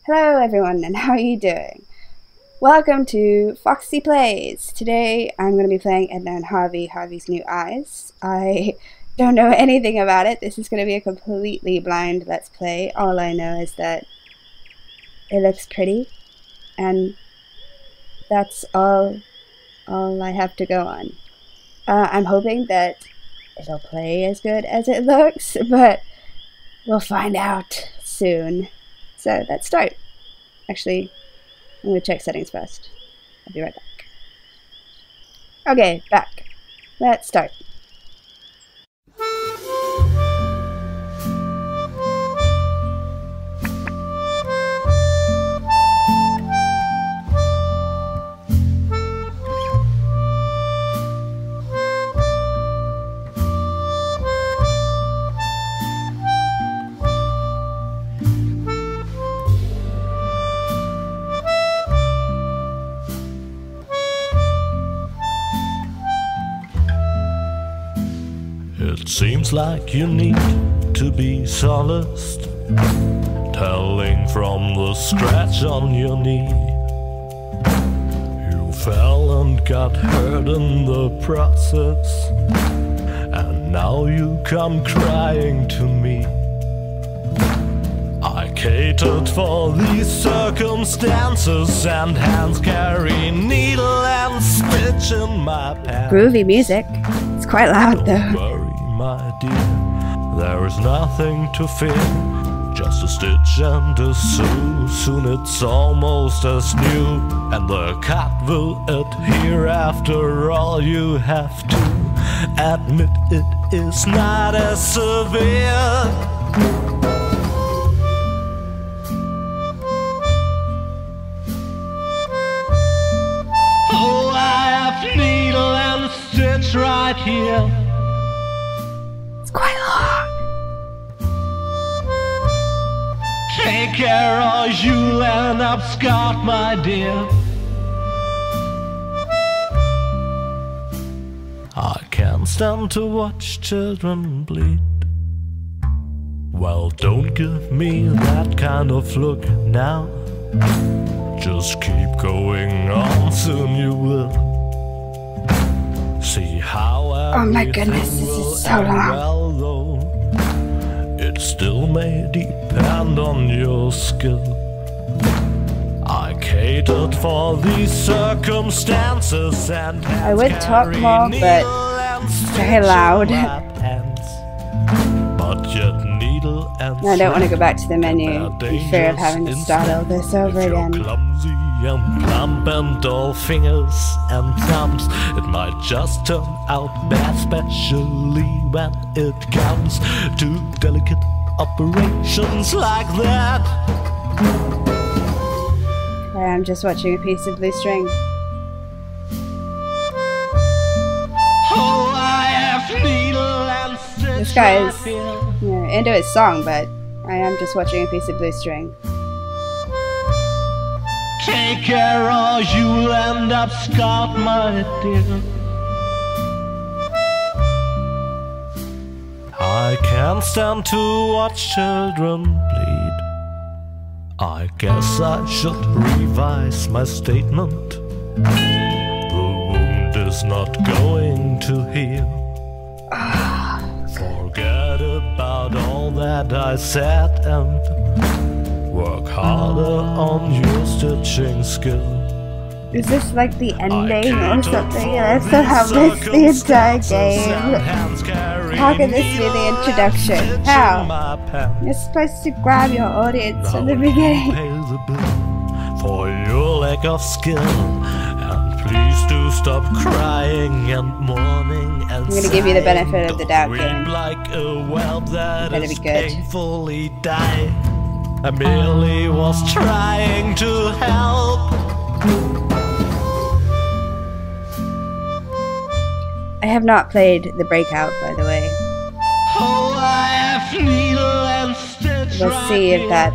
Hello everyone, and how are you doing? Welcome to Foxy Plays. Today I'm going to be playing Edna and Harvey's New Eyes. I don't know anything about it. This is going to be a completely blind Let's Play. All I know is that it looks pretty, and that's all I have to go on. I'm hoping that it'll play as good as it looks, but we'll find out soon. So let's start. Actually, I'm going to check settings first. I'll be right back. Okay, back. Let's start. It seems like you need to be solaced, telling from the scratch on your knee. You fell and got hurt in the process, and now you come crying to me. I catered for these circumstances, and hands carry needle and stitch in my pants. Groovy music. It's quite loud though. Don't worry, my dear, there is nothing to fear. Just a stitch and a sew, soon it's almost as new, and the cut will adhere. After all, you have to admit it is not as severe. Oh, I have needle and stitch right here. It's quite long. Take care or you'll end up scarred, my dear. I can't stand to watch children bleed. Well, don't give me that kind of look now. Just keep going on, soon you will see how Oh my goodness, this is so long. well, though it still may depend on your skill. I catered for these circumstances, and I would talk more, but it's very loud. But yet needle and I don't want to go back to the menu in fear of having to start all this over if again. you're clumsy and plump and all fingers and thumbs, it might just turn out bad, especially when it comes to delicate operations like that. Okay, I'm just watching a piece of blue string. Oh, I have needle and stitch This guy is right here. into his song, but I am just watching a piece of blue string. Take care or you'll end up scarred, my dear. I can't stand to watch children bleed. I guess I should revise my statement. The wound is not going to heal. Forget about all that I said and work harder on your stitching skill. Is this like the ending or something? I somehow missed the entire game. How can this be the introduction? How? You're supposed to grab your audience from the beginning. For your lack of skill, and please do stop crying and mourning. And I'm gonna give you the benefit of the doubt, weep game. like a whelp that Better be is good. painfully die. I merely was trying to help. I have not played the Breakout, by the way. Oh, I have needle and stitch Let's right see if here. that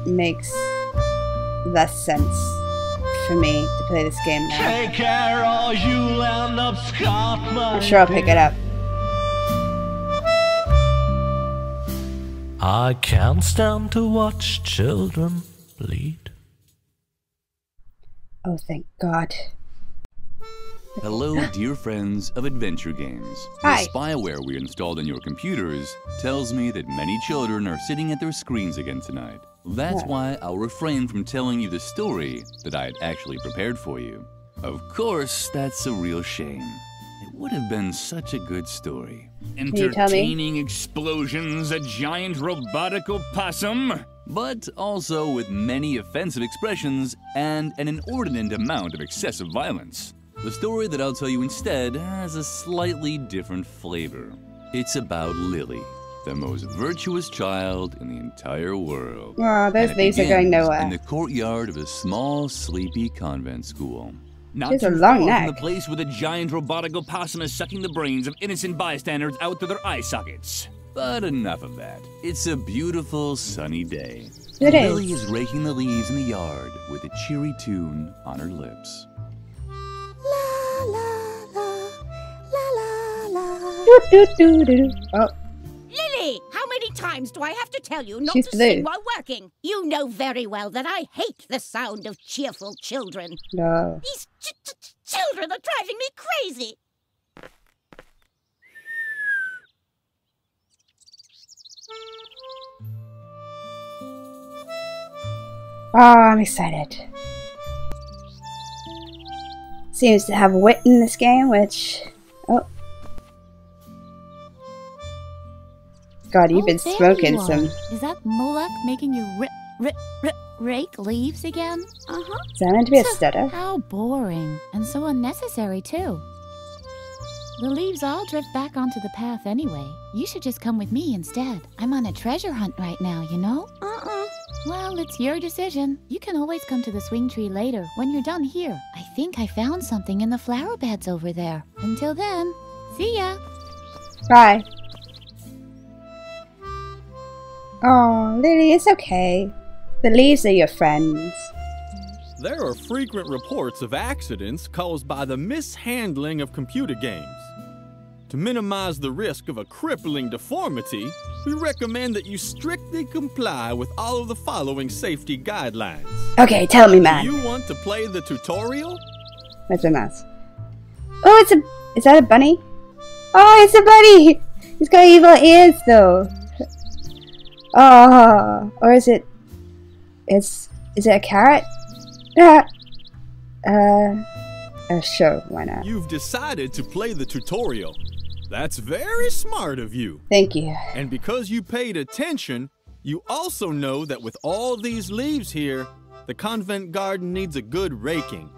makes less sense for me to play this game now. Take care or you'll end up scarred, my I'm sure I'll pick it up. I can't stand to watch children bleed. Oh, thank God. Hello, dear friends of adventure games. Hi. The spyware we installed on your computers tells me that many children are sitting at their screens again tonight. That's why I'll refrain from telling you the story that I had actually prepared for you. Of course, that's a real shame. It would have been such a good story. you tell me? Entertaining explosions, a giant robotic opossum, but also with many offensive expressions and an inordinate amount of excessive violence. The story that I'll tell you instead has a slightly different flavor. It's about Lily, the most virtuous child in the entire world. Oh, those And it leaves are going begins nowhere. in the courtyard of a small, sleepy convent school. Not She's a too long far neck. from the place where the giant robotic opossum is sucking the brains of innocent bystanders out through their eye sockets. But enough of that. It's a beautiful, sunny day. It is. Lily is raking the leaves in the yard with a cheery tune on her lips. Do, do, do, do. Oh, Lily, how many times do I have to tell you not She's to blue. sing while working? You know very well that I hate the sound of cheerful children. no. These children are driving me crazy. Oh, I'm excited. Seems to have wit in this game, which... Oh. God, you've been there smoking you are. some... Is that Moloch making you rake leaves again? Uh-huh. Is that meant to be a stutter? How boring. And so unnecessary, too. The leaves all drift back onto the path anyway. You should just come with me instead. I'm on a treasure hunt right now, you know? Well, it's your decision. You can always come to the swing tree later, when you're done here. I think I found something in the flower beds over there. Until then, see ya! Bye. Oh, Lily, it's okay. The leaves are your friends. There are frequent reports of accidents caused by the mishandling of computer games. To minimize the risk of a crippling deformity, we recommend that you strictly comply with all of the following safety guidelines. Okay, tell me, man. Do you want to play the tutorial? That's a mouse. Oh, it's a... Is that a bunny? Oh, it's a bunny! He's got evil ears, though. Oh, or is it... Is it a carrot? Sure, why not? You've decided to play the tutorial. That's very smart of you. Thank you. And because you paid attention, you also know that with all these leaves here, the convent garden needs a good raking.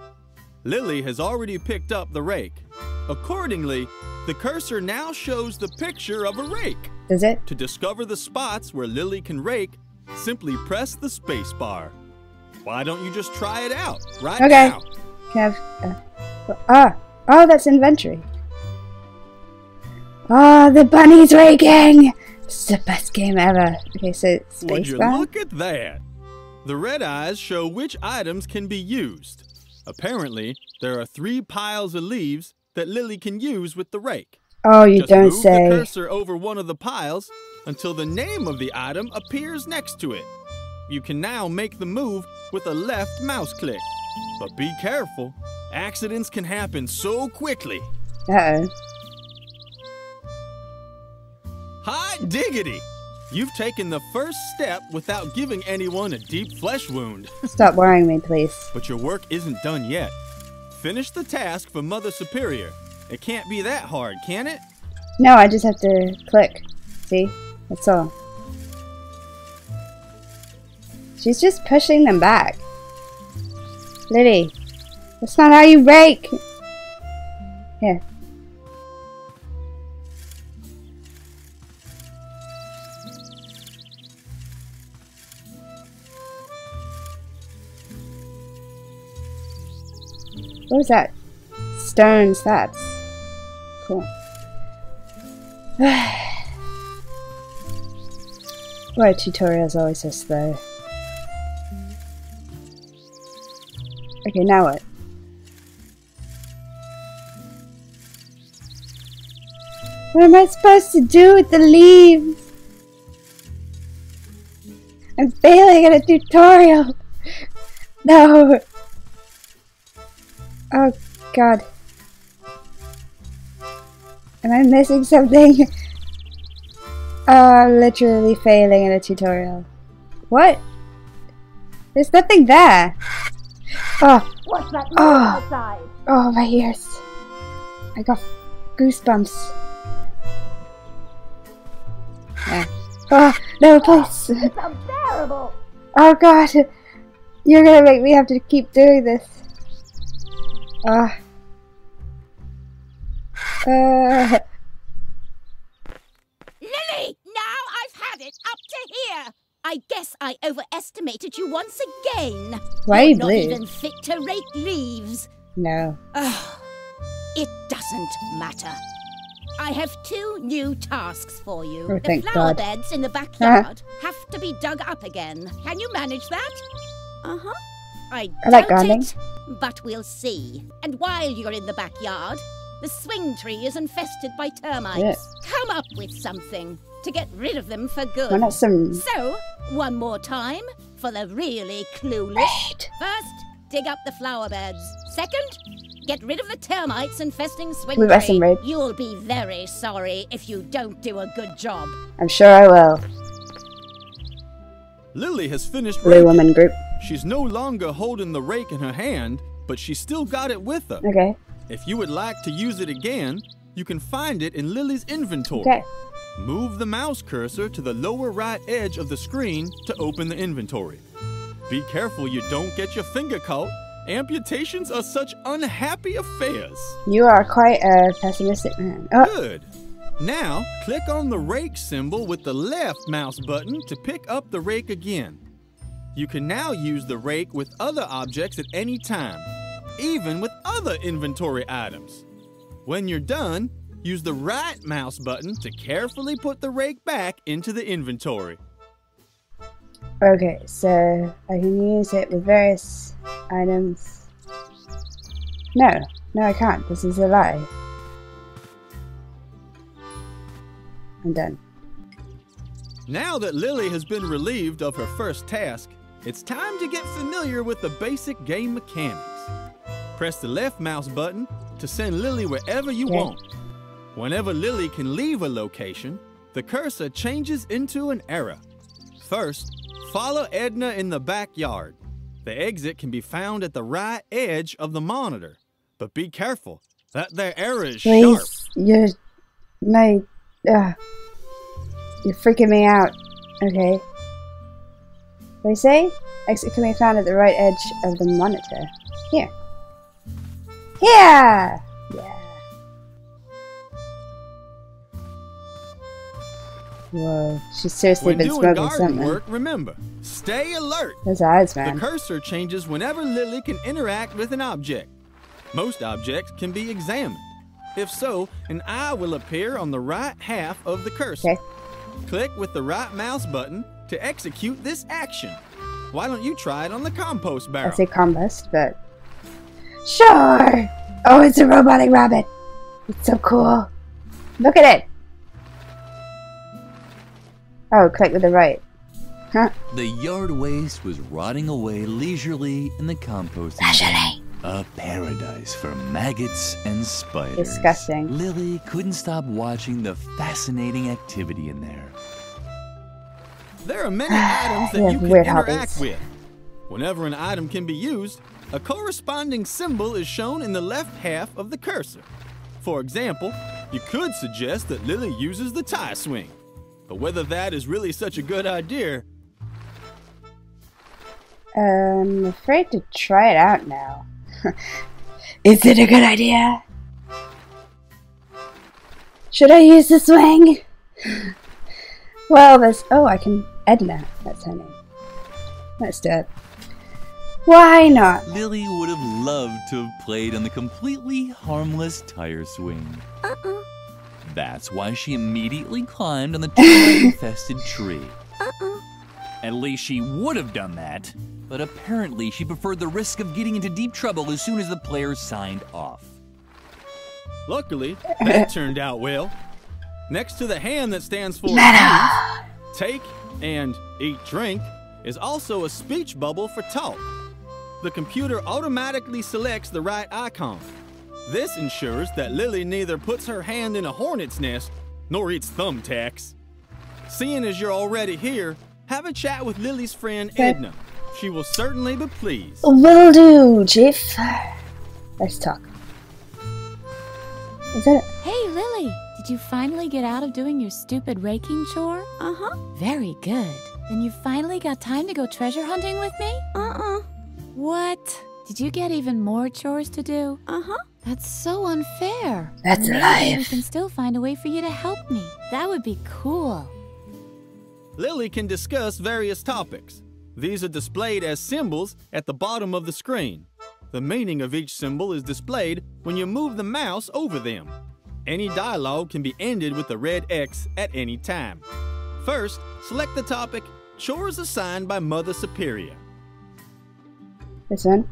Lily has already picked up the rake. Accordingly, the cursor now shows the picture of a rake. Does it? To discover the spots where Lily can rake, simply press the space bar. Why don't you just try it out right Okay. now? Can I have... Oh, that's inventory. Oh, the bunny's raking! This is the best game ever. Okay, so Would you spacebar. look at that? The red eyes show which items can be used. Apparently, there are 3 piles of leaves that Lily can use with the rake. Oh, you Just don't move the say. cursor over one of the piles until the name of the item appears next to it. You can now make the move with a left mouse click. But be careful, accidents can happen so quickly. Uh-oh. Hot diggity! You've taken the first step without giving anyone a deep flesh wound. Stop worrying me, please. But your work isn't done yet. Finish the task for Mother Superior. It can't be that hard, can it? No, I just have to click. See? That's all. She's just pushing them back. Lily, that's not how you rake. Here. What was that? Stone slabs. Cool. Why tutorials always so slow? Okay, now what? What am I supposed to do with the leaves? I'm failing at a tutorial. No. Oh god. Am I missing something? I'm literally failing in a tutorial. What? There's nothing there. Oh. What's that noise Oh. outside? Oh, my ears. I got goosebumps. Yeah. Oh, no, please. It's unbearable. Oh god. You're gonna make me have to keep doing this. Lily, now I've had it up to here. I guess I overestimated you once again. Why are you You're not blue? even fit to rake leaves. No. It doesn't matter. I have 2 new tasks for you. Oh, the thank flower God. beds in the backyard have to be dug up again. Can you manage that? Uh-huh. I like doubt gardening. it, but we'll see. And while you're in the backyard, the swing tree is infested by termites. Yeah. Come up with something to get rid of them for good. Why not some... So, one more time for the really clueless. Wait. First, dig up the flower beds. Second, get rid of the termites infesting swing We've got some tree. raid. You'll be very sorry if you don't do a good job. I'm sure I will. Lily has finished Blue raking. woman group. She's no longer holding the rake in her hand, but she's still got it with her. Okay. If you would like to use it again, you can find it in Lily's inventory. Okay. Move the mouse cursor to the lower right edge of the screen to open the inventory. Be careful you don't get your finger caught. Amputations are such unhappy affairs. You are quite a pessimistic man. Oh, Good. Now, click on the rake symbol with the left mouse button to pick up the rake again. You can now use the rake with other objects at any time, even with other inventory items. When you're done, use the right mouse button to carefully put the rake back into the inventory. okay, so I can use it with various items. No, I can't. This is a lie. I'm done. Now that Lily has been relieved of her first task, it's time to get familiar with the basic game mechanics. Press the left mouse button to send Lily wherever you Okay. want. Whenever Lily can leave a location, the cursor changes into an arrow. First, follow Edna in the backyard. The exit can be found at the right edge of the monitor. But be careful, that there arrow is sharp. Please, you're freaking me out. Okay. What do you say? Exit can be found at the right edge of the monitor. Here. Here! Yeah. Whoa, she's seriously When been doing smoking garden something. work, remember, stay alert. Those eyes, The man. cursor changes whenever Lily can interact with an object. Most objects can be examined. If so, an eye will appear on the right half of the cursor. Okay. Click with the right mouse button to execute this action. Why don't you try it on the compost I barrel? say combust, but... Sure! Oh, it's a robotic rabbit! It's so cool. Look at it! Oh, click with the right. Huh? The yard waste was rotting away leisurely in the composting bin. A paradise for maggots and spiders. Disgusting. Lily couldn't stop watching the fascinating activity in there. There are many items that Yeah, you can weird interact hobbies. with. Whenever an item can be used, a corresponding symbol is shown in the left half of the cursor. For example, you could suggest that Lily uses the tie swing. But whether that is really such a good idea, I'm afraid to try it out now. Is it a good idea? Should I use the swing? Well, there's... Oh, I can... Edna, that's her name. Let's do it. Why not? Lily would have loved to have played on the completely harmless tire swing. That's why she immediately climbed on the termite-infested tree. At least she would have done that, but apparently she preferred the risk of getting into deep trouble as soon as the players signed off. luckily, that turned out well. Next to the hand that stands for choose, take, and eat drink, is also a speech bubble for talk. The computer automatically selects the right icon. This ensures that Lily neither puts her hand in a hornet's nest nor eats thumbtacks. Seeing as you're already here, have a chat with Lily's friend Edna. She will certainly be pleased. Will do, Jiff. Let's talk. Is that it? Hey, Lily! Did you finally get out of doing your stupid raking chore? Uh-huh. Very good. Then you finally got time to go treasure hunting with me? What? Did you get even more chores to do? Uh-huh. That's so unfair. That's Maybe life. we can still find a way for you to help me. That would be cool. Lily can discuss various topics. These are displayed as symbols at the bottom of the screen. The meaning of each symbol is displayed when you move the mouse over them. Any dialogue can be ended with the red X at any time. First, select the topic, Chores Assigned by Mother Superior. This one?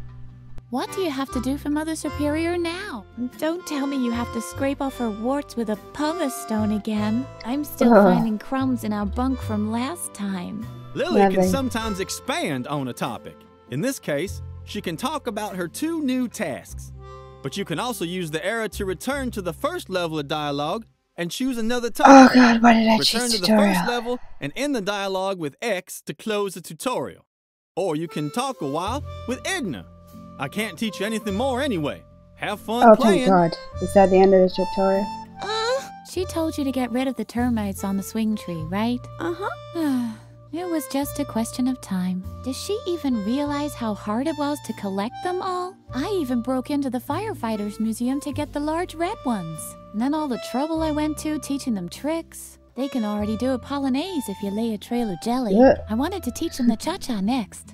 What do you have to do for Mother Superior now? Don't tell me you have to scrape off her warts with a pumice stone again. I'm still finding crumbs in our bunk from last time. Lily can sometimes expand on a topic. In this case, she can talk about her 2 new tasks. But you can also use the arrow to return to the first level of dialogue and choose another topic. Oh god, why did I Return choose to the tutorial? first level and end the dialogue with X to close the tutorial. Or you can talk a while with Edna. I can't teach you anything more anyway. Have fun Oh, playing. thank god. Is that the end of the tutorial? She told you to get rid of the termites on the swing tree, right? Uh-huh. It was just a question of time. Does she even realize how hard it was to collect them all? I even broke into the firefighters museum to get the large red ones. And then all the trouble I went to teaching them tricks. They can already do a polonaise if you lay a trail of jelly. Yeah. I wanted to teach them the cha-cha next.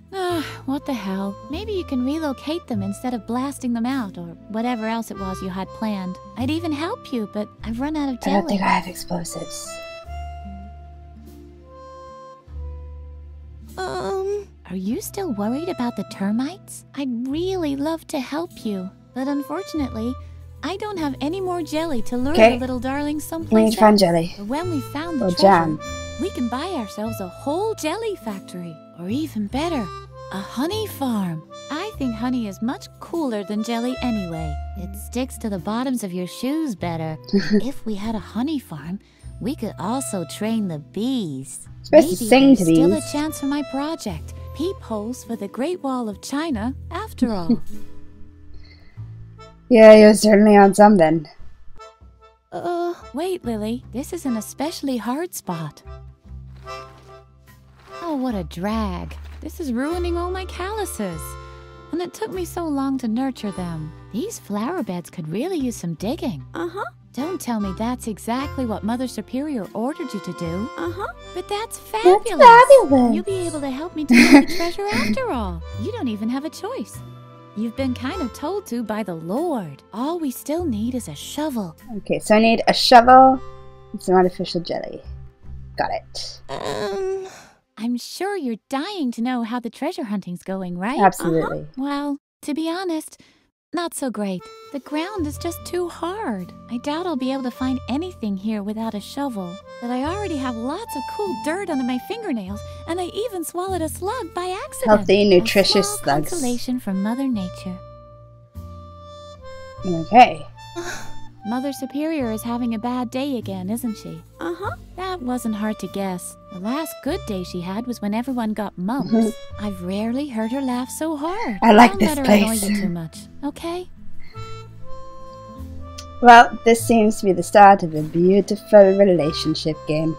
What the hell. Maybe you can relocate them instead of blasting them out or whatever else it was you had planned. I'd even help you, but I've run out of I jelly. don't think I have explosives. Are you still worried about the termites? I'd really love to help you, but unfortunately, I don't have any more jelly to lure Okay. the little darlings We someplace need to find else. jelly. But when we found the Or treasure, jam. we can buy ourselves a whole jelly factory, or even better, a honey farm. I think honey is much cooler than jelly anyway. It sticks to the bottoms of your shoes better. If we had a honey farm, we could also train the bees. Supposed to Maybe sing there's to still bees. a chance for my project. Peepholes for the Great Wall of China, after all. Yeah, you're certainly on something. Wait, Lily. This is an especially hard spot. Oh, what a drag. This is ruining all my calluses. And it took me so long to nurture them. These flower beds could really use some digging. Uh-huh. Don't tell me that's exactly what Mother Superior ordered you to do. Uh-huh. But that's fabulous. fabulous. You'll be able to help me take the treasure after all. You don't even have a choice. You've been kind of told to by the Lord. All we still need is a shovel. Okay, so I need a shovel and some artificial jelly. Got it. I'm sure you're dying to know how the treasure hunting's going, right? Absolutely. Well, to be honest, not so great. The ground is just too hard. I doubt I'll be able to find anything here without a shovel. But I already have lots of cool dirt under my fingernails, and I even swallowed a slug by accident. Healthy, nutritious a small slugs. consolation from Mother Nature. Okay. Mother Superior is having a bad day again, isn't she? Uh-huh. That wasn't hard to guess. The last good day she had was when everyone got mumps. Mhm. I've rarely heard her laugh so hard. I like Don't this let her annoy place. you too much, okay? Well, this seems to be the start of a beautiful relationship game.